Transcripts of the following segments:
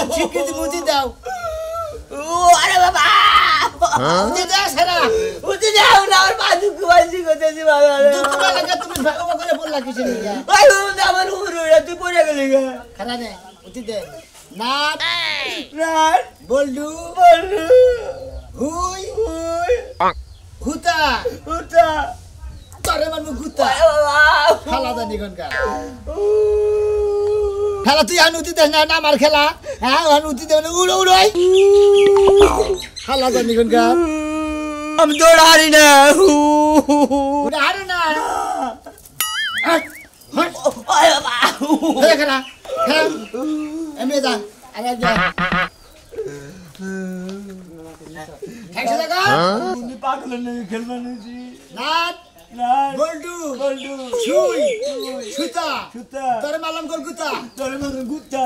স্বীকৃতি বুঝি দাও আরে বাবা বুঝি দাও সারা বুঝি দাও না আমার পা দুঃখ পাইছি কোথায় বাবা দুঃখ লাগে তুমি ভাগবা করে বললা কিছু নেই ভাই আমার উপরে তুই পড়ে গেলি গা খারা নে বুঝি দে নাট রাত বল্ডু বলু হুই ওই হুতা ওটা তোরে মানবো গুতা বাবা খেলা জানি কোনকার খেলা তুই আনুতি দেখ না আমার খেলা হ্যাঁ আনুতি দেখ না উড়ো উড়োই খেলা জানি কোনকার আমি দৌড় হারি না ওটা হারো না বাবা খেলা হ্যাঁ এমনি যা আরে যা খেলা লাগা তুমি পাগল নেই খেলবা নেছি নাট রাত বল্ডু বলু ছুই ছুতা সুতা তোরে মালাম কর গুতা তোর মনে গুত্তা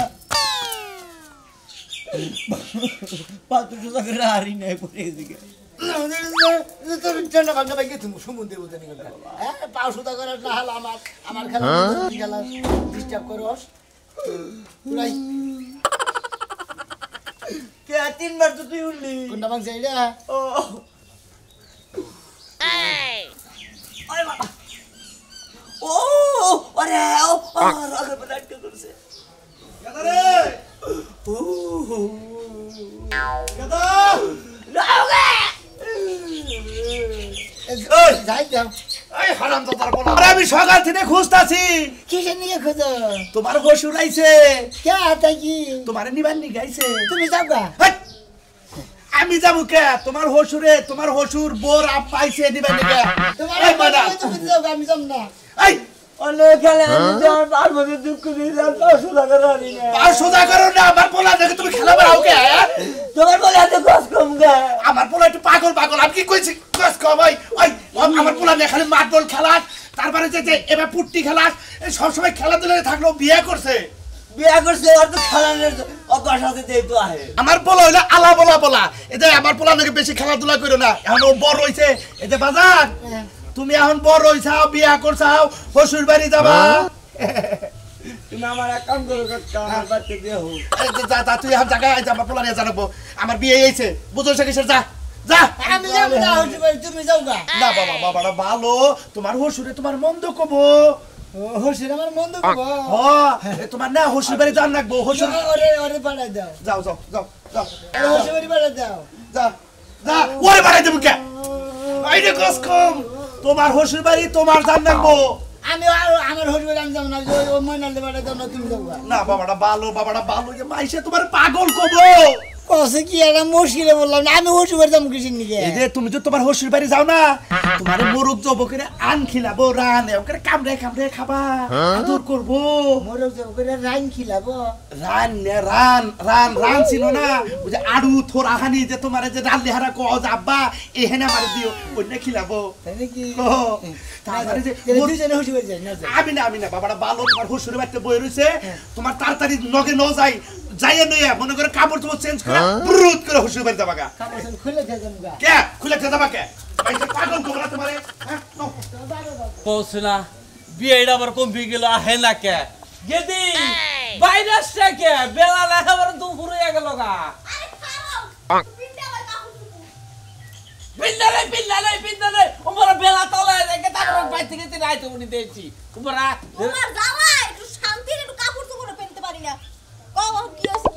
পাত্র সুতা করে হারি নাই পড়ে গেছি তোর জন্য ভাঙা ভাঙে তুমি সমুদ্রে বলতে নিকল হ্যাঁ পাও সুতা করে না হল আমার খেলা খেলা ডিস্টার্ব করস পুরাই কে তিনবার তো তুই উঠলি কোনটা ভাঙছে এটা ও ওরে বাবা ও আরে ও আগে বলে আটকে করছে গাদারে ও গাদা লাউগে যাই যাও এই হারামজাদার বলা আরে আমি সকাল থেকে খুঁজতাছি কিসে নিয়ে খোঁজো তোমার শ্বশুর আইছে কে আতা কি তোমার নিবান নি গাইছে তুমি যাও গা হেৎ! আমি যাবো কে তোমার শ্বশুর বোর আপ পাইছে নিবান নি কে তোমার এই ম্যাডাম তুমি যাও গা আমি যাম না এই অনেক খেলে আমার পার মধ্যে দুঃখ দিয়ে যার পাঁচশো টাকা হারি না আর সোজা করো না আমার পোলা দেখে তুমি খেলা বেড়াও কে তোমার বলে এত কষ্ট কম গে আমার পোলা একটু পাগল আমি কি কইছি কস কম ওই আমার পোলা নিয়ে খালি মাঠ বল খেলাস তারপরে যে এবার পুট্টি খেলাস সব সময় খেলাধুলা থাকলো বিয়ে করছে বিয়া করছে আর তো খেলানোর অভ্যাস আছে তাই তো আহে আমার পোলা হইলে আলা বলা এটা আমার পোলা নাকি বেশি খেলাধুলা করো না এখন ও বড় হইছে এতে বাজার তুমি এখন বড় হইছাও বিয়া করছাও শ্বশুর বাড়ি যাবা তুমি আমার এক কাম করো কাকা আমার বাচ্চা দিয়ে হোক এই যে যা তুই এখন জায়গায় আইছা আমার পোলা নিয়ে জানাবো আমার বিয়ে হয়েছে বুঝো সে কিসের যা যা আমি যাম না হতে পারি তুমি যাও গা না বাবাটা ভালো তোমার শ্বশুরে তোমার মন্দ কবো হসির আমার মন দুঃখ তোমার না শ্বশুর বাড়ি যান রাখবো শ্বশুর ওরে পাঠাই দাও যাও হসির বাড়ি পাঠাই দাও যা ওরে বাড়াই দেবো কে আইরে কস কম তোমার শ্বশুর বাড়ি তোমার জান রাখবো আমি আমার হসির বাড়ি আমি যাবো না ওই ময়নালে পাঠাই দাও না তুমি যাও গা না বাবাটা ভালো যে মাইসে তোমার পাগল কবো কসে কি একটা মুশকিলে বললাম না আমি হসির বাড়ি যাবো কিসের নিকে এই যে তুমি তো তোমার শ্বশুর বাড়ি যাও না তোমার মোরগ জব করে আন খিলাবো রান ওকে কামড়ে খাবা আদর করবো মোরগ যাব করে রাইন খিলাবো রান ছিল না ওই যে আড়ু থোর আহানি যে তোমার যে রান দেহারা কজ আব্বা এখানে আমার দিও অন্য খিলাবো তাই নাকি তারপরে যে দুইজনে হসির বাড়ি যাই না আমি না বাবাটা ভালো তোমার শ্বশুর বাড়িতে বই রয়েছে তোমার তাড়াতাড়ি নগে ন যাই যাইয়ে নইয়া মনে করে কাপড় তোমার চেঞ্জ করে ব্রুত করে শ্বশুর বাড়ি যাবা গা কাপড় খুলে খেয়ে গা কে খুলে খেয়ে যাবা কে পাগল কবরা তোমারে পৌঁছনা বিয়েটা আবার কমে গেল আহে না কে গেদি বাইরে আসছে কে বেলা না আবার দুপুর হয়ে গেল গা পিন্দালে ওমরা বেলা তলে দেখে তারপর বাইরে থেকে তিন আইতে উনি দিয়েছি ওমরা তোমার জামাই একটু শান্তির একটু কাপড় চোপড় পরতে পারি না কও কি আছে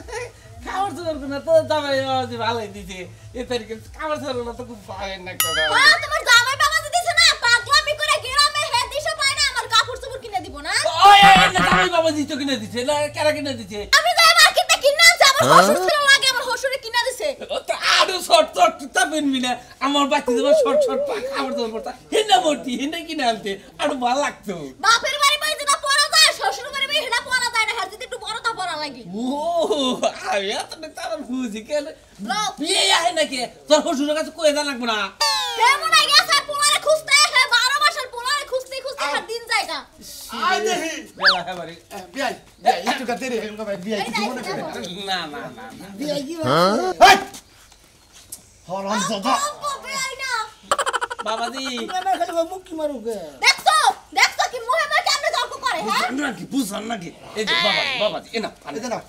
কি খাবার তো না তো জামাই ভালোই দিছে এ তারিখে খাবার ছাড়ো না তো খুব ভালো না করে তোমার জামাই বাবা দিছে না পাগলামি করে গ্রামে হে দিশে পায় না আমার কাপড় চোপড় কিনে দিব না ওই জামাই বাবা দিতে কিনে দিছে না কেরা কিনে দিছে আমি যাই মার্কেটে কিনে আনছি আমার শ্বশুর ছিল লাগে আমার শ্বশুরে কিনে দিছে তো আরো শর্ট তা পেনবি না আমার বাচ্চা দেবার শর্ট খাবার দেবার পড়তা হিন্দা ভর্তি হিন্দা কিনে আনতে আরো ভালো লাগতো বাপের বাড়ি বাড়ি যেটা পরা যায় শ্বশুর বাড়ি বাড়ি হেটা পরা যায় না হার যদি একটু বড়টা পরা লাগে ও আমি এত তার বুঝি কেন বিয়ে আহে নাকি তোর শ্বশুরের কাছে কয়ে যা লাগবে না কেমন আগে স্যার পোলারে খুঁজতে হে 12 মাসের পোলারে খুঁজতে হার দিন যায় না আই দেহি বেলা খাবারে বিয়াই একটু কাতে রে বিয়াই কিছু মনে করে না বিয়ে কি এই হরাম দাদা বাবাজি আমার খালি মুখ কি মারুকে দেখছো কি মুহে মুহে কেমনে জলক করে হয় হ্যাঁ বুঝান নাকি এই যে বাবা এ না এই যে নাও।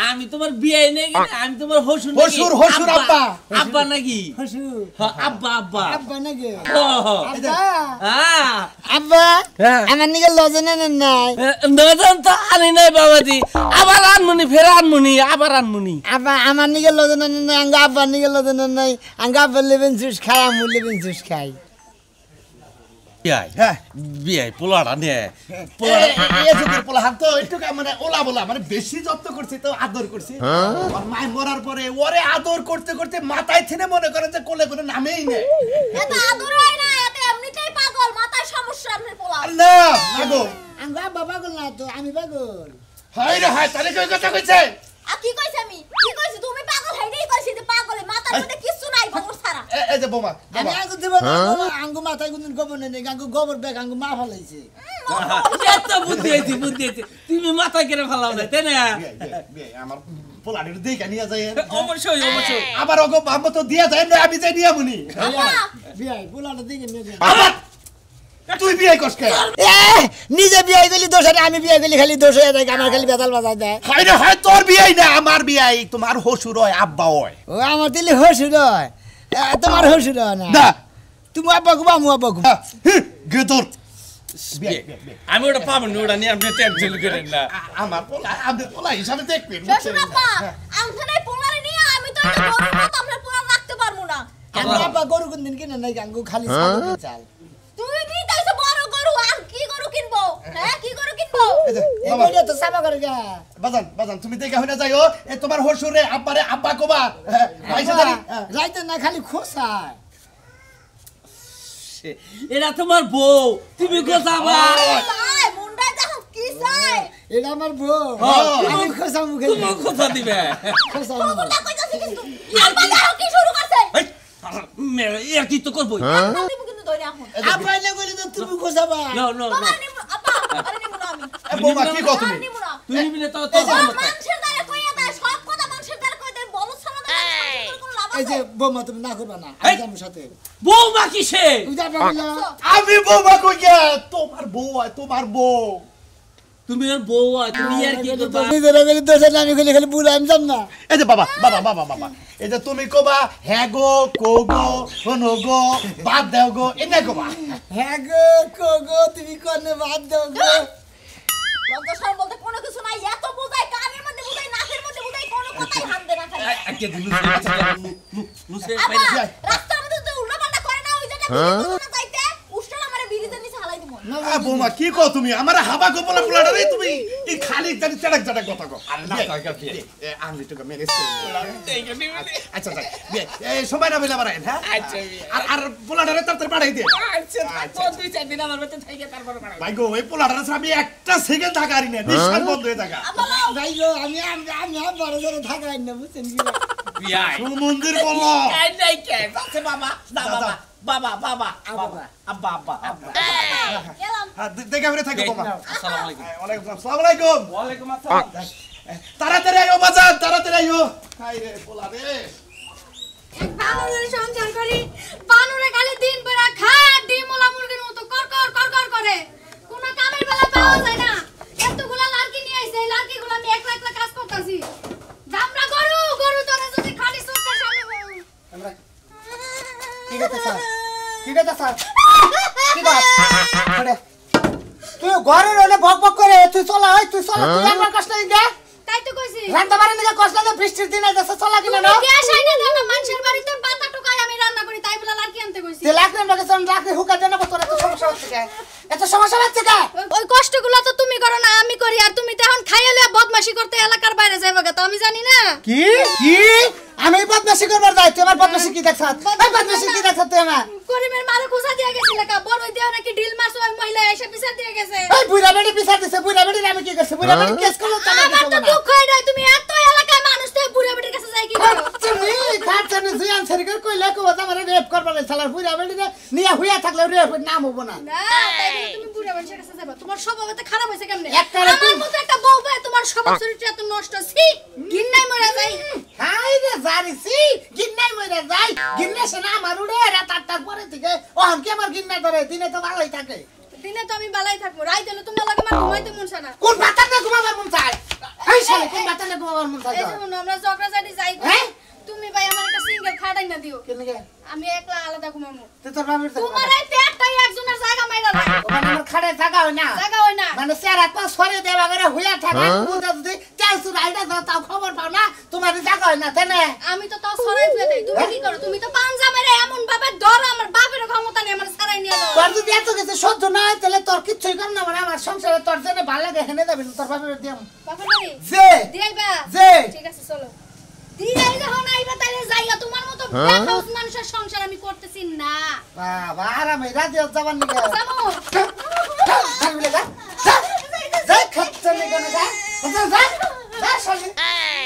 আমি তোমার বিয়ে নেই আমি তোমার হসুর হসুর আব্বা। আব্বা নাকি হসুর হ্যাঁ, আব্বা আব্বা আব্বা নাকি ও, আব্বা হ্যাঁ আব্বা হ্যাঁ। আমার নিকে লজনে নেন নাই নজন তো আনি নাই বাবাজি আবার আনমুনি ফের আনমুনি আবার আনমুনি আব্বা আমার নিকে লজনে নেন নাই আঙ্গা আব্বার নিকে লজনে নাই আঙ্গা আব্বা লেবেন জুস খাই আমু লেবেন জুস খাই বিয়াই হ্যাঁ বিয়াই পোলাটা নে এই যুগের পোলাহান তো একটু মানে ওলা বলা মানে বেশি যত্ন করছি তো আদর করছি আর মায় মরার পরে ওরে আদর করতে করতে মাথায় থেনে মনে করেন যে কোলে কোনো নামেই নেই এত আদর হয় না এত এমনিতেই পাগল মাথায় সমস্যা আপনার পোলা আল্লাহ আগো আঙ্গা আব্বা পাগল না তো আমি পাগল হায় রে হায় তারে কই কথা কইছে আর কি কইছ আমি কি কইছি তুমি পাগল হইনি কইছি যে পাগলে মাথার মধ্যে কিছু নাই গোবর ছাড়া এই যে বোমা আমি আঙ্গু দেব না আঙ্গু মাথায় কোনদিন গোবর নেই আঙ্গু গোবর ব্যাগ আঙ্গু মা ফলাইছে এত বুদ্ধি হয়েছে তুমি মাথা কেড়ে ফেলাও না তাই না আমার পোলাড়ির দিকে নিয়ে যায় অবশ্যই আবার ওগো বাম্মা তো দিয়া যায় না আমি যাই নিয়ে মুনি বিয়াই পোলাটা দিকে নিয়ে যাই আবার তুই বিয়ে করছ নিজে বিয়ে গেলি দোষ আর আমি বিয়ে গেলি খালি দোষ হয়ে যায় আমার খালি বেতাল বাজায় দেয় হায় রে হায় তোর বিয়ে না আমার বিয়ে তোমার হসুর হয় আব্বা হয় ও আমার দিলে হসুর হয় তোমার হসুর হয় না না তুমি আব্বা গুবা মু আব্বা গুবা গেদর আমি ওটা পাবো না ওটা নিয়ে আপনি টেনশন করেন না আমার পোলা আমি পোলা হিসাবে দেখবেন শ্বশুর আব্বা আমখানে পোলারে নিয়ে আমি তো এটা গরুর মতো আপনার পোলা রাখতে পারবো না আমি আব্বা গরু কোনদিন কিনে নাই গাঙ্গু খালি ছাগল চাল তুমি কি তাইছো বড় গরু আর কি গরু কিনবো হ্যাঁ কি গরু কিনবো এই যে এই বাবা বইটা তো সাবা করে গা বাজান তুমি দেখে হইনা যাইও এ তোমার হসুরে আব্বারে আব্বা কোবা ভাইসা জানি রাইতে না খালি খোসায় এরা তোমার বউ তুমি কোথাবা চাই মুন্ডায় দেখো কি চাই এটা আমার বউ আমি খোসা মুখে তুমি কোথা দিবে খোসা খবরটা কইতাছি কিন্তু আব্বা দেখো কি শুরু করছে এর কি তো করবই আমি কিন্তু ধরে এখন আব্বা না কইলে তো তুমি খোসাবা নো নো বাবা নিব আব্বা আরে নিব না আমি বৌমা কি কও তুমি নিব না তুমি মিলে তো ও মানুষের দ্বারা কইয়া দেয় সব কথা মানুষের দ্বারা কই দেয় বলো ছাড়া না কোনো লাভ এই আছে যে বৌমা তুমি না করবা না আমি যাবো সাথে বৌমা কিসে তুমি যাবা বলো আমি বৌমা কই গে তোমার বউ হয় তোমার বউ তুমি আর বউ আর তুমি আর কি করবা তুমি ধরে গেলি দোষ আমি খালি খালি বুড়া আমি যাব না এই যে বাবা এই যে তুমি কোবা হ্যাঁ গো কো গো শোনো গো বাদ দাও গো এনে কোবা হ্যাঁ গো কো গো তুমি কোনে বাদ দাও গো লজ্জা শরম বলতে কোনো কিছু নাই এত বুঝাই কানের মধ্যে বুঝাই নাকের মধ্যে বুঝাই কোনো কথাই হাত দে না খালি আজকে দিন লুসে আব্বা রাস্তার মধ্যে তো উল্টাপাল্টা করে না ওই জায়গায় না যাইতে উষ্টা আমারে বিড়িতে নিচে হালাই দিব বৌমা কি কও তুমি আমার হাবা গো বলা পোলাটা রে তুমি এই খালি জানি চড়ক কথা কও আর না আমি তো মেরেছ আচ্ছা এই সময় না বেলা বাড়াই হ্যাঁ আর পোলাটারে তাড়াতাড়ি পাঠাই দে দুই চার দিন আমার বেঁচে থেকে তারপর ভাই গো এই পোলাটারে আমি একটা সেকেন্ড থাকারি না নিঃশ্বাস বন্ধ হয়ে থাকা ভাই গো আমি বড় ধরে থাকাই না বুঝছেন কি বিয়াই মন্দির বলো কাই নাই কে আছে বাবা না বাবা আব্বা গেলাম দেখে ফিরে থাকো বাবা আসসালামু আলাইকুম আসসালামু আলাইকুম ওয়ালাইকুম আসসালাম তাড়াতাড়ি আইও বাজার তাড়াতাড়ি আইও হাই রে পোলা রে বানুরের সংসার করি বানুরে খালি দিন বেলা খায় ডিমলা মুরগির মতো কর করে কোনো কামের বেলা পাওয়া যায় না এতগুলা লাড়কি নিয়ে আইছে এই লাড়কিগুলো আমি একলা একলা কাজ করতেছি জামরা গরু তোরে যদি খালি চোখের সামনে আমরা কি কথা স্যার কি কথা স্যার কি কথা আরে তুই ঘরে রইলে বক করে তুই চলা তুই আমার কষ্ট দে তাই তো কইছি রান্না বাড়ি নিয়ে কষ্ট লাগে বৃষ্টির দিনে যাচ্ছে চলা কিনা না গ্যাস আইনা দাও না মানুষের বাড়িতে পাতা টুকাই আমি রান্না করি তাই বলে লাড়কি আনতে কইছি তে লাগলে আমাকে সন রাখলে হুকা দেন না তোর এত সমস্যা হচ্ছে কে এত সমস্যা হচ্ছে কে ওই কষ্টগুলো তো তুমি করো না আমি করি আর তুমি তো এখন খাইয়া লইয়া বদমাশি করতে এলাকার বাইরে যাইবা তো আমি জানি না কি আমি বদমাশি করবার যাই তুই আমার বদমাশি কি দেখছ এই বদমাশি কি দেখছ তুই আমার করিমের মারে কুসা দিয়া গেছিল কা বড় দেও নাকি ঢিল মাছ ওই মহিলা এসে পিছা দিয়ে গেছে এই বুইরা বেড়ি পিছা দিছে বুইরা বেড়ি আমি কি করছে বুইরা বেড়ি কেস করলো তা আমার তো দুঃখ হয় না তুমি এত এলাকায় মানুষ তো বুড়া বুড়ির কাছে যাই কি করো তুমি খাচ্ছনি জিয়ান সরকার কইলা কো আমারে রেপ করবার চালার বুইরা বেড়ি নিয়া হইয়া থাকলে রেপ নাম হবো না না তাই বলে তুমি বুড়া মানুষের কাছে যাবা তোমার স্বভাব এত খারাপ হইছে কেমনে একটা আমার মতো একটা বউ ভাই তোমার স্বভাব চরিত্র এত নষ্ট ছি গিন্নাই মরে যাই হাই রে জারিসি গিন্নাই মইরা যাই গিন্না সেনা আমার উড়ে রাত ৮টার পরে থেকে ও আমকে আমার গিন্না ধরে দিনে তো ভালোই থাকে দিনে তো আমি বালাই থাকবো রাইতে হলে তোমার লাগে আমার ঘুমাইতে মন চায় না কোন বাতানে ঘুমাবার মন চায় এই শালি কোন বাতানে ঘুমাবার মন চায় এই যে আমরা ঝগড়াঝাটি যাই হ্যাঁ? তুমি ভাই আমার একটা সিঙ্গেল খাটাই না দিও কেন গে আমি একলা আলাদা ঘুমাবো তুই তোর বাবার সাথে তোমার এই পেটটাই একজনের জায়গা মাইরা না ওখানে আমার খাড়ে জায়গা হয় না জায়গা হয় না মানে চেহারা তো সরে দেওয়া করে হইয়া থাকে বুঝা যদি চাল সুর আইডা দাও তাও খবর পাও না তোমার জায়গা হয় না তাই না আমি তো তাও সরাই ফেলে দেই তুমি কি করো তুমি তো পাঞ্জা মেরে এমন ভাবে ধরো আমার বাপের ক্ষমতা নেই আমার সারাই নিয়ে যাও তোর যদি এত কিছু সহ্য না হয় তাহলে তোর কিচ্ছুই কর না মানে আমার সংসারে তোর জন্য ভালো লাগে হেনে যাবি তোর বাপের দিয়াম বাপের বাড়ি যে দিয়াইবা যে ঠিক আছে চলো দিয়াই যখন আইবা তাইলে যাইয়া তোমার মতো বেখাউস মানুষের সংসার আমি করতেছি না বাবা আরামে রাতে যাবার নিকে যাবো যাই খাচ্ছে নিকে না যা যা যা শালি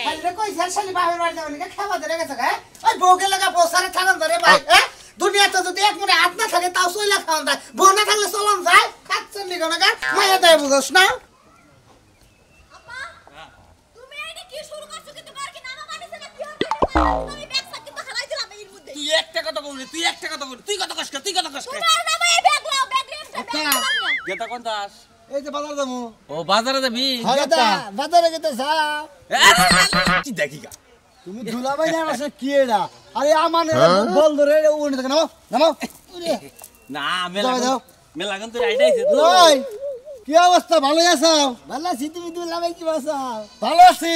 শালি রে কই শালি বাপের বাড়ি যাবার নিকে খাওয়া ধরে গেছে গা ওই বউকে লাগা বসারে থাকান ধরে ভাই দুনিয়াতে যদি এক মনে হাত না থাকে তাও সইলা খাওয়ান যায় বউ না থাকলে চলন যায় খাচ্ছে নিকে না মায়া দেয় বুঝছ না আপা তুমি এইটা কি শুরু করছো কিন্তু বার কি নামা মানিছে না কি তুমি ব্যাগটা কিন্তু হারাই দিলাম এর মধ্যে তুই একটা কথা বলবি তুই একটা কথা বলবি তুই কথা কষ্ট তুই কথা কষ্ট তোমার নামে এই ব্যাগ লাও ব্যাগ গেতা কোন দাস এই যে বাজার যাবো ও বাজারে যাবি বাজারে গেতে যাও কি দেখি গা তুমি ধুলাবাই না আসলে কি এটা আরে আমার বল ধরে উনি থেকে নামো নামো না মেলা যাও, যাও। মেলা কিন্তু আইডাইছে তো ওই কি অবস্থা ভালো আছো ভালো আছি তুমি ধুলাবাই কি আছো ভালো আছি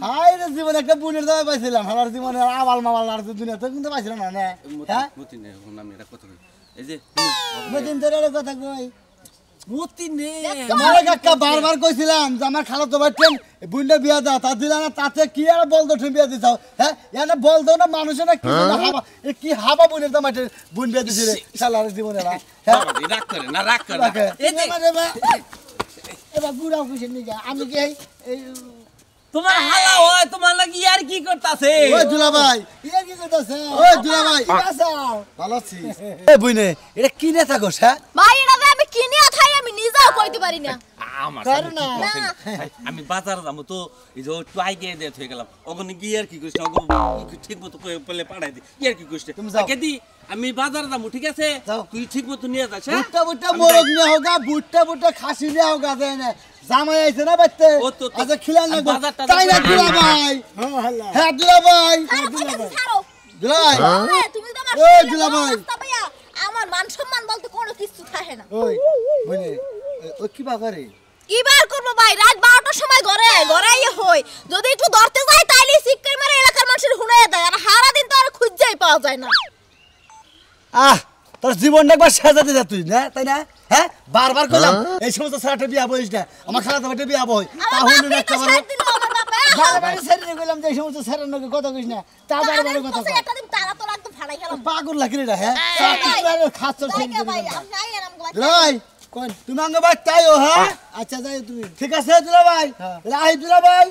হাই রে জীবনে একটা বুনের দাওয়া পাইছিলাম আমার জীবনে আবাল মাবাল আর দুনিয়া তো কিন্তু পাইছিলাম না না হ্যাঁ মতি নে নাম এটা কথা কই এই যে মতিন তোর এর কথা কই মতি নে তোমার কাকা বারবার কইছিলাম যে আমার খালাতো ভাই ট্রেন বুনটা বিয়া দাও তা দিলা না তাতে কি আর বল দো ট্রেন বিয়া দিছাও হ্যাঁ এনে বল দাও না মানুষে না কি না হাবা এ কি হাবা বুনের দাম আছে বুন বিয়া দিছে রে শালার জীবনে না হ্যাঁ রাগ করে না রাগ করে না। এই যে এবার বুড়া খুশি নিয়ে যা আমি কি এই তোমার হালা হয় তোমার লাগি আর কি করতাছে ওই দুলাভাই ইয়া কি কইতাছে ওই দুলাভাই ভালো আছি এ বুইনে এটা কি নে থাকোস হ্যাঁ ভাই এটা আমি কিনে খাই আমি নিজেও কইতে পারি না আমার করো সামনে না। কি করছেন? আমি বাজার যাবো তো এই যে ট্রাই গিয়ে দিয়ে হয়ে গেলাম ওখানে গিয়ে আর কি করছে ওখানে ঠিক মতো পেলে পাঠাই দি কি আর কি করছে তুমি যাও। কেদি আমি বাজার যাবো ঠিক আছে যাও। তুই ঠিক মতো নিয়ে যাস হ্যাঁ? বুট্টা বুট্টা আমি মোরগ যাই। নিয়ে হোগা বুট্টা খাসি নিয়ে হোগা দেয় না জামাই আইছে না বাইতে ও তো- তো- আচ্ছা খিলান আমি লাগবে বাজারটা তাই না যাবো। দুলাভাই হ্যাঁ দুলাভাই ছাড়ো দুলাই তুমি তো আমার ওই দুলাভাই আমার মান সম্মান বলতে কোনো কিছু থাকে না ওই বুইনে ও কি বা করে কি বার করবো ভাই রাত 12টার সময় ঘরে হই যদি একটু ধরতে যাই তাইলে সিক্কার মারে এলাকার মানুষের হুনাইয়া দেয় আর সারা দিন তো আর খুঁজেই পাওয়া যায় না আহ তোর জীবনটা একবার সাজাতে যা তুই না তাই না হ্যাঁ বারবার কইলাম এই সমস্ত ছেলেটা বিয়া বইস না আমার খালাতো ভাইটা বিয়া বই তাহলে না একটা বড় বারবার ছেড়ে কইলাম যে এই সমস্ত ছেলের নাকি কথা কইস না তা বারবার কথা কয় একটা দিন তারা তো লাগতো ফাড়াই গেলাম পাগল লাগি রে হ্যাঁ খাচ্ছর ছেড়ে ভাই দিবি আমি যাই আর আমাকে রাই কোন তুমি আঙ্গ ভাই তাইও হ্যাঁ আচ্ছা যাই তুমি ঠিক আছে দুলা ভাই রাই দুলা ভাই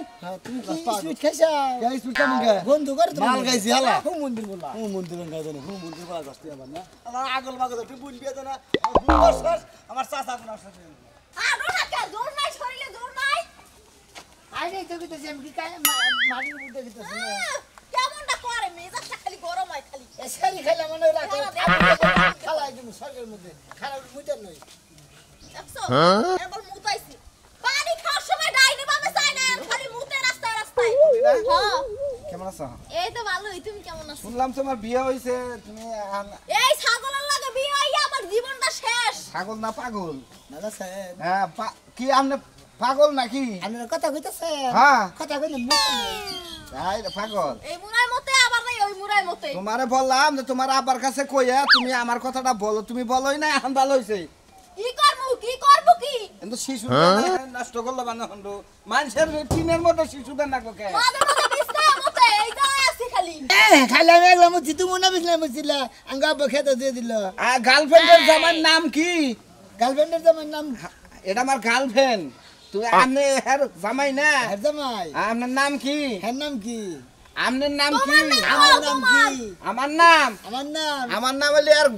তুমি কি সুইট খাইছা গাই সুইট কেমন গে বন্ধু করে তুমি মাল গাইছি হালা হুম মন্দির বলা হুম মন্দির গাই জানি হুম মন্দির বলা গস্তি আবার না আমার আগল মাগল তুই বুন বিয়া না আমার চাচা কোন আসছে আর রোনাকে জোর নাই শরীরে জোর নাই আই নাই তো কইতেছি আমি কি কাই মাটির মধ্যে কইতেছি কেমনটা করে মেজাজটা খালি গরম হয় খালি এসকারি খাইলা মনে রাখো খালাই তুমি সরকারের মধ্যে খারাপ মুইতার নই দেখছো এবার মুতাইছি পানি খাওয়ার সময় ডাইনি বামে চাই না খালি মুতে রাস্তায় হ্যাঁ কেমন আছো এই তো ভালোই তুমি কেমন আছো শুনলাম তোমার বিয়ে হইছে তুমি এই ছাগলের লাগে বিয়ে হইয়া আমার জীবনটা শেষ পাগল না পাগল দাদা সাহেব হ্যাঁ কি আপনি পাগল নাকি আপনার কথা কইতাছে হ্যাঁ কথা কইলে মুখ তাই রে, পাগল এই মুরাই মতে আবার নাই ওই মুরাই মতে তোমারে বললাম যে তোমার আব্বার কাছে কইয়া তুমি আমার কথাটা বলো তুমি বলোই না এখন ভালো হইছে কি করবো কি কিন্তু শিশু নষ্ট করলো মানে হন্ডু মানুষের টিনের মধ্যে শিশুদের না কে মাঝে মাঝে বিছনা মতে এই যা আছি খালি খাইলাম একলা মুছি তুমি না বিছলা মুছিলা আঙ্গা বখেতে দিয়ে দিল আর গার্লফ্রেন্ডের জামার নাম কি গার্লফ্রেন্ডের জামাই নাম এটা আমার গার্লফ্রেন্ড তুই আপনি এর জামাই না হের জামাই আপনার নাম কি হের নাম কি আপনার নাম কি আমার নাম কি আমার নাম আমার নাম হলে আর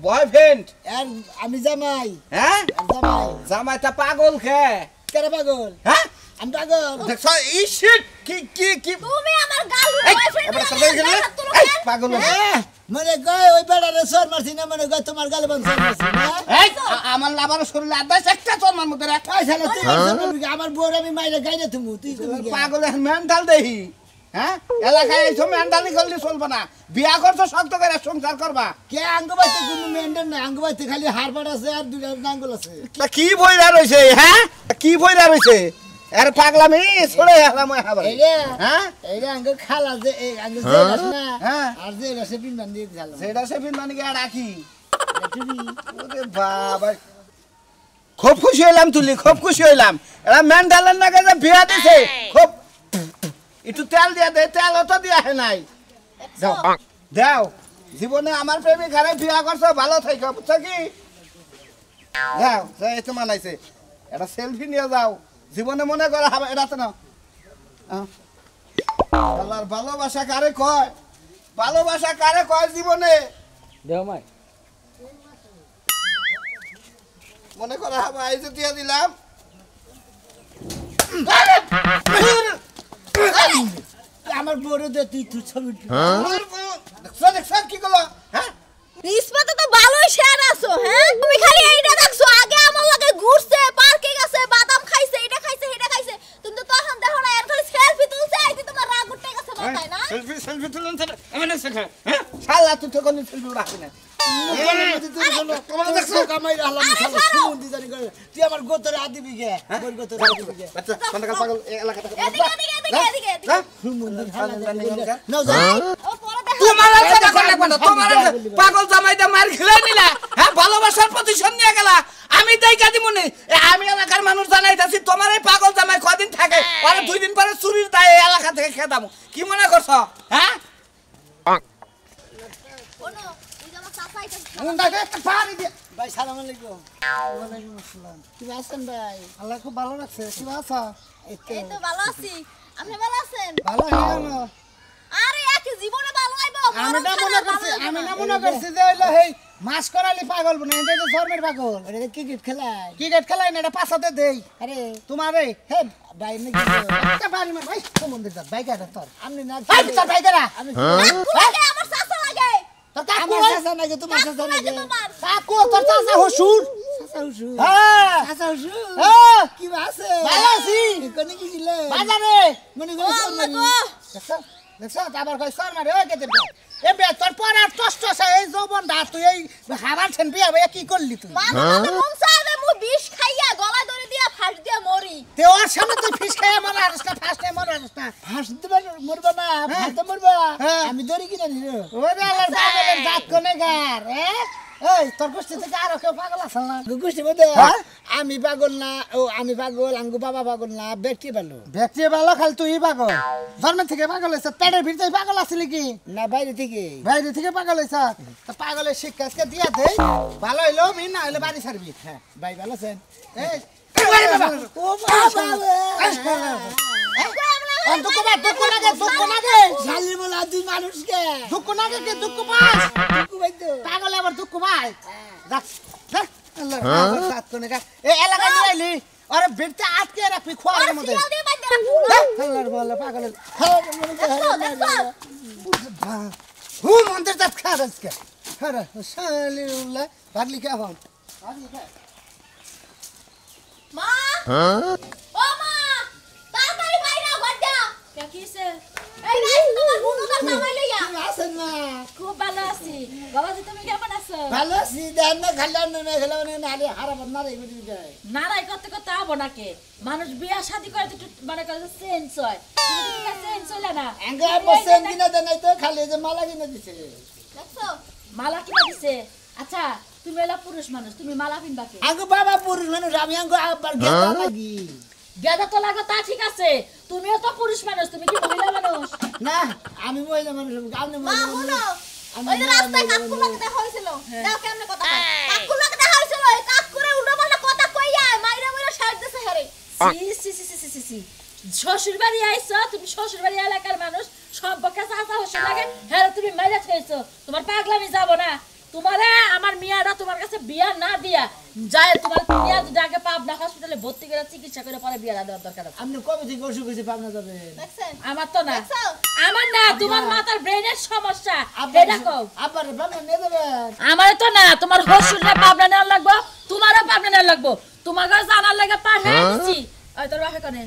বয়ফ্রেন্ড আর আমি জামাই হ্যাঁ আর জামাই জামাইটা পাগল খে কেরে পাগল হ্যাঁ আমি পাগল দেখছো এই শিট কি কি কি তুমি আমার গাল এই, বয়ফ্রেন্ড এবারে চলে গেলে এই পাগল মানে কয় ওই বেড়ারে সর মারছি না মানে কয় তোমার গালে বান সর মারছি না এই আমার লাভার শরীরে আদায় একটা তোর মান মধ্যে রাখ কয় শালা তুই সর মারবি আমার বউর আমি মাইরে গাইরে তুমি তুই কবি পাগল মেন্টাল দেহি হ্যাঁ এলাকায় এইসব মেন্টালি করলে চলবে না বিয়া করছো শক্ত করে সংসার করবা কে আঙ্গবাইতে কোনো মেন্টেন না আঙ্গবাইতে খালি হাড়পাট আছে আর দুইটা নাঙ্গল আছে তা কি বইরা রইছে হ্যাঁ কি বইরা রইছে আরে পাগলামি ছড়ে হলাম আবার এইরে হ্যাঁ এইরে আঙ্গ খালা যে এই আঙ্গ জেলাস না হ্যাঁ। আর যে রসে পিন বান দিয়ে দিলাম সেটা সে ফিন মানে কি আর রাখি ওরে বাবা খুব খুশি হইলাম তুলি খুব খুশি হইলাম এরা মেন্টালের নাকি যে বিয়া দিছে খুব একটু তেল দিয়া দে তেল অত দিয়া হে নাই দাও দাও জীবনে আমার প্রেমিক হারে বিয়া করছো ভালো থাইকো বুঝছো কি দাও এই তো মানাইছে এটা সেলফি নিয়ে যাও জীবনে মনে করে হবে এটা তো না আল্লাহর ভালোবাসা কারে কয় ভালোবাসা কারে কয় জীবনে দেও মাই মনে করে হবে এই যে দিয়ে দিলাম আমার বড় দে তুই তুই ছবি দেখছো দেখছো কি করলো হ্যাঁ রিসপাতে তো ভালোই শেয়ার আছো হ্যাঁ তুমি খালি এইটা দেখছো আগে আমার লগে ঘুরছে পার্কে গেছে বাদাম খাইছে এটা খাইছে এটা খাইছে তুমি তো তখন দেখো না এর খালি সেলফি তুলছে আইতি তোমার রাগ উঠে গেছে মাথায় না সেলফি সেলফি তুলুন স্যার আমি না শেখা হ্যাঁ শালা তুই তো কোনো সেলফি রাখি না কামাই রাখলাম শালা সুমন্দি জানি করে তুই আমার গোতরে আদিবি গে গোর গোতরে আদিবি গে আচ্ছা সন্ধ্যাকাল পাগল এই এলাকাটা এদিকে এদিকে এদিকে এদিকে সুমন্দি খালা না নাও যা ও পরে দেখো তোমার কথা কোন লাগবে না তোমার পাগল জামাইটা মার খেলে নিলা হ্যাঁ ভালোবাসার প্রতিশোধ নিয়ে গেলা আমি দেইকা দিমুনি আমি এলাকার মানুষ জানাইতাছি তোমার এই পাগল জামাই কদিন থাকে আর 2 দিন পরে চুরির দায়ে এলাকা থেকে খেদামু কি মনে করছো হ্যাঁ ওনো তুই আমার চাচা আইতা মুন্ডাকে একটা পাড়ি দিয়ে ভাই সালাম আলাইকুম ওয়ালাইকুম আসসালাম কি আছেন ভাই আল্লাহ খুব ভালো রাখছে কি আছো এই তো ভালো আছি আপনি ভালো আছেন ভালো হইলো আরে একই জীবনে ভালো আইবো আমি না মনে করছি যে হইলো হেই মাছ করালি পাগল বনে এটা তো ধর্মের পাগল এটা ক্রিকেট খেলায় ক্রিকেট খেলায় না এটা পাছাতে দেই আরে তোমারে হে ভাই নাকি একটা বাড়ি মার ভাই সম্বন্ধে যা ভাই কাটা তোর আমি না ভাই তোর ভাই কাটা আমি লাগে আমার চাচা লাগে তোর কাকু চাচা নাকি তোমার চাচা নাকি তোমার কাকু তোর চাচা হসুর চাচা হসুর হ্যাঁ চাচা হসুর হ্যাঁ কি আছে ভালো আছি কোনে কি ছিলে বাজারে মনে করে সর মারি দেখছ আবার কই সর মারি ওই কেতে এ বে তোর পড়ার কষ্ট আছে এই যৌবন দা তুই এই হাবার ছেন বিয়া ভাই কি করলি তুই মামা মন চাইবে মু বিষ খাইয়া গলায় ধরে দিয়া ফাঁস দিয়া মরি তে ওর সামনে তুই ফিস খাইয়া মরা রাস্তা ফার্স্ট টাইম মরা রাস্তা ফার্স্ট দিবে মরবা না ফার্স্ট মরবা আমি দড়ি কিনে নিল ওরে আল্লাহর পাগলের জাত কোনে গার এই তোর গোষ্ঠী থেকে আরো কেউ পাগল আছে না গোষ্ঠী মধ্যে আমি পাগল না ও আমি পাগল আঙ্গু বাবা পাগল না ব্যক্তি ভালো ব্যক্তি ভালো খালি তুই পাগল জন্ম থেকে পাগল হয়েছে পেটের ভিতরে পাগল আসলে কি না বাইরে থেকে পাগল হয়েছে তো পাগলের শিক্ষা আজকে দিয়া দে ভালো হইলো না হইলে বাড়ি ছাড়বি হ্যাঁ ভাই ভালো আছেন এই ও বাবা দুঃখ লাগে শালি বলা তুই মানুষকে দুঃখ লাগে কে দুঃখ পাস দুঃখ পাই তো পাগল আবার দুঃখ পাই দেখ দেখ আল্লাহ সাত কোনে কা এই এলাকা নিয়ে আইলি আরে বেটটা আটকে রাখবি খোয়ার মধ্যে আল্লাহর বলে পাগল হু মন্দির দাঁত খা আজকে আরে শালি উল্লাহ ভাগলি কে হন মা ও মা তাড়াতাড়ি বাইরে গড়া কে কিছে এই নাই তোমার বুনুটা জামাই লইয়া আছেন না খুব ভালো আছি বাবাজি তুমি কেমন আছো ভালো আছি দেন না খাইলাম না খেলাম না নালে হারাব না রে বুঝি যায় নারাই করতে করতে আবো নাকে মানুষ বিয়া শাদি করে তো মানে করে চেঞ্জ হয় তুমি তো চেঞ্জ হইলা না আঙ্গে বসেন কিনা দেন নাই তো খালি যে মালা কিনা দিছে দেখছো মালা কিনা দিছে আচ্ছা তুমি এলা পুরুষ মানুষ তুমি মালা পিনবা কে আঙ্গো বাবা পুরুষ মানুষ আমি আঙ্গো আবার গেদা লাগি গেদা তো লাগো তা ঠিক আছে তুমিও তো পুরুষ মানুষ তুমি কি মহিলা মানুষ না আমি মহিলা মানুষ আপনি মা মহিলা শুনো ওই যে রাস্তায় কাকুলাকে দেখা হইছিল দাও কেমনে কথা কাকুলাকে দেখা হইছিল এই কাকুরে উল্টো পাল্টা কথা কইয়া মাইরা মাইরা শাড়ি দিছে হারে সি সি সি সি সি সি শ্বশুর বাড়ি আইছো তুমি শ্বশুর বাড়ি এলাকার মানুষ সব বকা চাচা হইছে লাগে হ্যাঁ তুমি মাইরা থইছো তোমার পাগলামি যাব না তোমারে আমার আমার মিয়াটা তোমার কাছে বিয়া না দিয়া যায় তোমার মিয়া যদি আগে পাবনা হসপিটালে ভর্তি করে চিকিৎসা করে পরে বিয়া দেওয়ার দরকার আছে। আপনি কবে থেকে অসুখ হয়েছে পাবনা যাবে? দেখছেন আমার তো না, আমার না, তোমার মাথার ব্রেনের সমস্যা এটা কও। আবার পাবনা নিয়ে যাবেন? আমার তো না, তোমার হসুরে পাবনা নেওয়া লাগবো, তোমারও পাবনা নেওয়া লাগবো, তোমার কাছে জানার লাগে পাঠাই দিছি। ওই তোর বাপে কোনে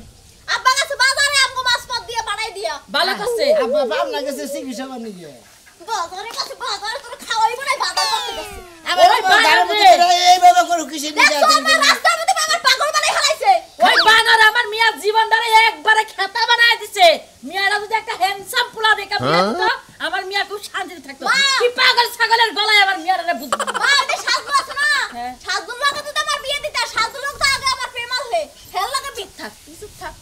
আব্বা কাছে বাজারে আমগো মাছ পদ দিয়ে বানাই দিয়া ভালো করছে। আবার পাবনা গেছে চিকিৎসা করতে গিয়ে। বাজারে কাছে বাজারে তোর খাওয়াই বানাই বাজার করতে গেছে আবার গাড়ির মধ্যে এইভাবে করে কিসে নিয়ে দেখছো আমার রাস্তার মধ্যে আমার পাগল বানাই ফেলাইছে ওই বানর আমার মিয়া জীবনটারে একবারে খেতা বানায় দিছে। মিয়ারা যদি একটা হ্যান্ডসাম পোলা দেখা বিয়া দিত আমার মিয়া খুব শান্তিতে থাকতো। কি পাগল ছাগলের গলায় আমার মিয়ারে বুঝতো মা এটা সাজু আছে না হ্যাঁ। সাজুর লাগে যদি আমার বিয়ে দিতা সাজু লোক তো আগে আমার প্রেম আনলে হেল লাগে বিট থাক কিছু থাক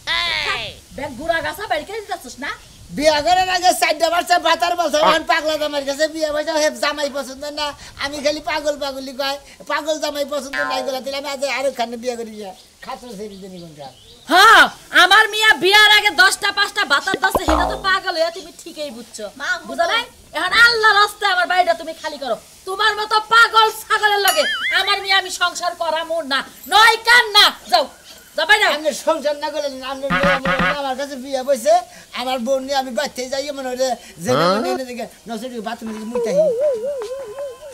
ব্যাগ গুড়া গাছা বাড়ি খেয়ে দিতেছিস না? বিয়া করার আগে 4টা বাচ্চা ভাতার বছর পাগলা জামাই কাছে বিয়া বসে হেব জামাই পছন্দ না, আমি খালি পাগল পাগলি কয়, পাগল জামাই পছন্দ নাই করে দিলাম আজ আরো খানে বিয়া করি খাত্র ছেড়ে দিনি কোনটা। হ্যাঁ আমার মিয়া বিয়ার আগে 10টা 5টা বাতার দাসে এটা তো পাগল হয়ে তুমি ঠিকই বুঝছো। মা, বুঝো নাই? এখন আল্লাহর রাস্তায় আমার বাড়িটা তুমি খালি করো। তোমার মতো পাগল ছাগলের লাগে আমার মিয়া আমি সংসার করামু না, নয় কান না। যাও যাও বাইরে। আমি সংসার না করলে আমার কাছে বিয়া বসে আমার বোন নিয়ে আমি বাচ্চাই যাই মনে হয় যে দেখে নসে বাথরুমে মুইতাহি